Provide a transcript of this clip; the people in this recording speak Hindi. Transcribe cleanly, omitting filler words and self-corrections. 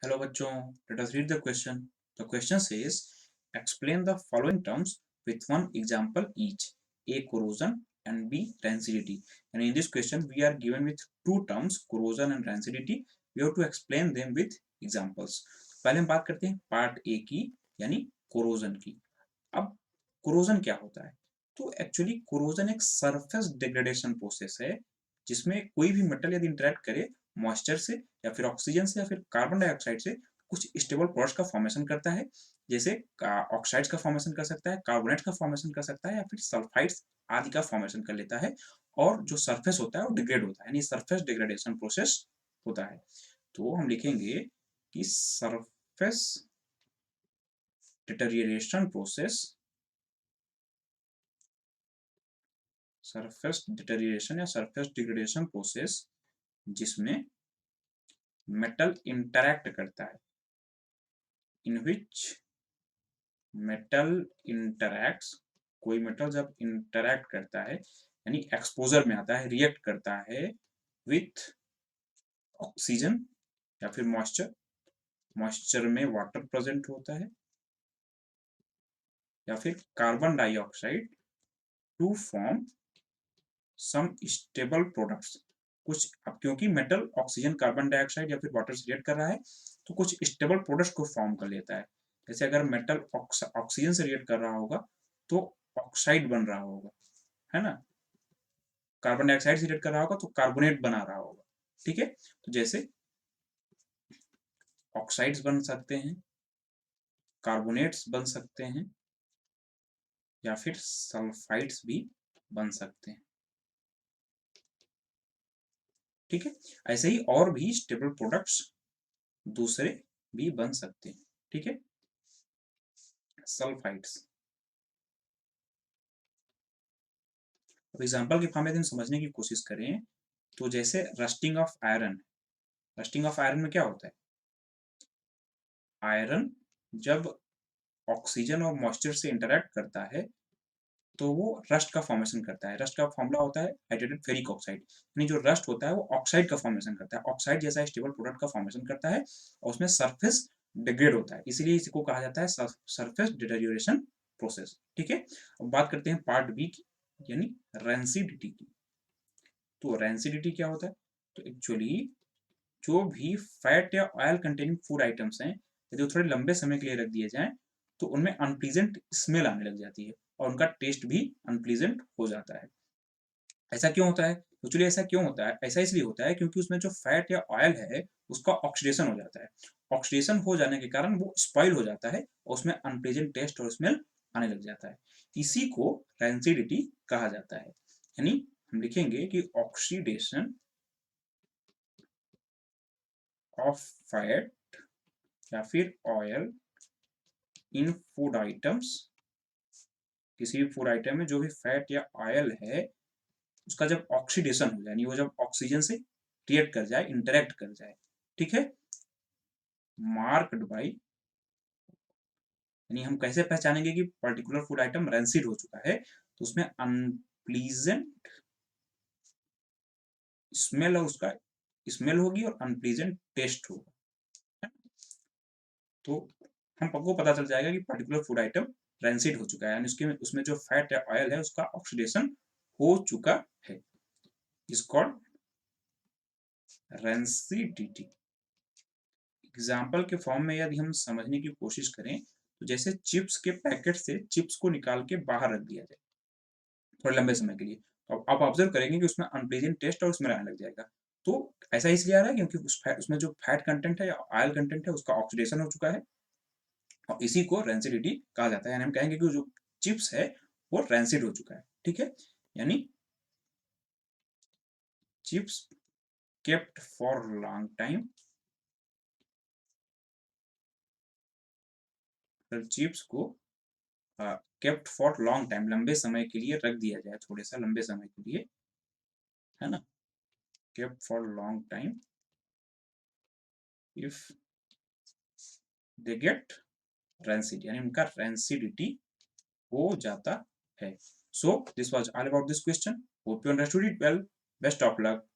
Hello बच्चों, let us read the question. The question says, explain the following terms with one example each. A. Corrosion and B. Rancidity. And in this question, we are given with two terms, corrosion and rancidity. We have to explain them with examples. पहले हम बात करते हैं पार्ट ए की, यानी कोरोजन की. अब कोरोजन क्या होता है? तो एक्चुअली कोरोजन एक सरफेस डिग्रेडेशन प्रोसेस है जिसमें कोई भी मेटल यदि इंटरेक्ट करे मॉइस्चर से या फिर ऑक्सीजन से या फिर कार्बन डाइऑक्साइड से कुछ स्टेबल प्रोडक्ट्स का फॉर्मेशन करता है. जैसे ऑक्साइड्स का फॉर्मेशन कर सकता है, कार्बोनेट्स का फॉर्मेशन कर सकता है या फिर सल्फाइड्स आदि का फॉर्मेशन कर लेता है. और जो सरफेस होता है वो डिग्रेड होता है, यानी सरफेस डिग्रेडेशन प्रोसेस होता है. तो हम लिखेंगे कि surface deterioration process, surface deterioration या सरफेस डिग्रेडेशन प्रोसेस जिसमें मेटल इंटरैक्ट करता है, इन विच मेटल इंटरैक्ट्स, कोई मेटल जब इंटरैक्ट करता है यानी एक्सपोजर में आता है, रिएक्ट करता है विथ ऑक्सीजन या फिर मॉइस्चर, मॉइस्चर में वाटर प्रेजेंट होता है, या फिर carbon dioxide to form some stable products. कुछ अब क्योंकि मेटल ऑक्सीजन कार्बन डाइऑक्साइड या फिर वाटर से रिएक्ट कर रहा है तो कुछ स्टेबल प्रोडक्ट्स को फॉर्म कर लेता है. जैसे अगर मेटल ऑक्सीजन से रिएक्ट कर रहा होगा तो ऑक्साइड बन रहा होगा, है ना. कार्बन डाइऑक्साइड से रिएक्ट कर रहा होगा तो कार्बोनेट बना रहा होगा. ठीक है, तो जैसे ऑक्साइड्स बन सकते हैं, कार्बोनेट्स बन सकते हैं या फिर सल्फाइड्स भी बन सकते हैं. ठीक है, ऐसे ही और भी स्टेबल प्रोडक्ट्स दूसरे भी बन सकते हैं. ठीक है, सल्फाइड्स. अब एग्जांपल के फॉर्म में हम समझने की कोशिश करें तो जैसे rusting of iron. Rusting of iron में क्या होता है? आयरन जब ऑक्सीजन और मॉइस्चर से इंटरैक्ट करता है तो वो रस्ट का फॉर्मेशन करता है. रस्ट का फॉर्मूला होता है हाइड्रेटेड फेरिक ऑक्साइड, यानी जो रस्ट होता है वो ऑक्साइड का फॉर्मेशन करता है, ऑक्साइड जैसा स्टेबल प्रोडक्ट का फॉर्मेशन करता है और उसमें सरफेस डिग्रेड होता है, इसीलिए इसको कहा जाता है सरफेस डिटेरियोरेशन प्रोसेस. ठीक है, अब बात करते हैं पार्ट बी की, यानी रेंसिडिटी की. तो रेंसिडिटी क्या होता है? तो एक्चुअली जो भी फैट या ऑयल कंटेनिंग फूड आइटम्स हैं यदि वो थोड़े लंबे समय के लिए रख दिए जाएं तो उनमें अनप्लीजेंट स्मेल आने लग जाती है और उनका टेस्ट भी अनप्लीजेंट हो जाता है. ऐसा क्यों होता है? एक्चुअली ऐसा क्यों होता है? ऐसा इसलिए होता है क्योंकि उसमें जो फैट या ऑयल है उसका ऑक्सीडेशन हो जाता है. ऑक्सीडेशन हो जाने के कारण वो स्पॉइल हो जाता है और उसमें अनप्लीजेंट टेस्ट और स्मेल आने लग जाता है. इसी को रेंसिडिटी कहा जाता है. यानी हम लिखेंगे कि ऑक्सीडेशन ऑफ फैट या फिर ऑयल इन फूड आइटम्स, किसी भी फूड आइटम में जो भी फैट या ऑयल है उसका जब ऑक्सीडेशन हो जाए यानी वो जब ऑक्सीजन से रिएक्ट कर जाए, इंटरेक्ट कर जाए. ठीक है, मार्क्ड बाई, यानी हम कैसे पहचानेंगे कि पर्टिकुलर फूड आइटम रेंसिड हो चुका है? तो उसमें अनप्लीजेंट स्मेल है, उसका स्मेल होगी और अनप्लीजेंट टेस्ट होगा. तो हमको पता चल जाएगा कि पर्टिकुलर फूड आइटम रेंसिड हो चुका है, यानी उसके उसमें जो फैट या ऑयल है उसका ऑक्सीडेशन हो चुका है. Is called rancidity. एग्जाम्पल के फॉर्म में यदि हम समझने की कोशिश करें तो जैसे चिप्स के पैकेट से चिप्स को निकाल के बाहर रख दिया जाए थोड़े लंबे समय के लिए, तो आप ऑब्जर्व करेंगे कि उसमें अनप्लीजेंट टेस्ट और उसमें आने लग जाएगा. तो ऐसा इसलिए आ रहा है क्योंकि उसमें जो फैट कंटेंट है या ऑयल कंटेंट है उसका ऑक्सीडेशन हो चुका है और इसी को रेंसिडिटी कहा जाता है. यानी हम कहेंगे कि जो चिप्स है वो रेंसिड हो चुका है. ठीक है, यानी chips kept for long time, chips को केप्ट फॉर लॉन्ग टाइम, लंबे समय के लिए रख दिया जाए, थोड़े सा लंबे समय के लिए, है ना. Kept for long time if they get rancid, यानी उनका रेंसिडिटी हो जाता है. So this was all about this question. Hope you understood it well. Best of luck.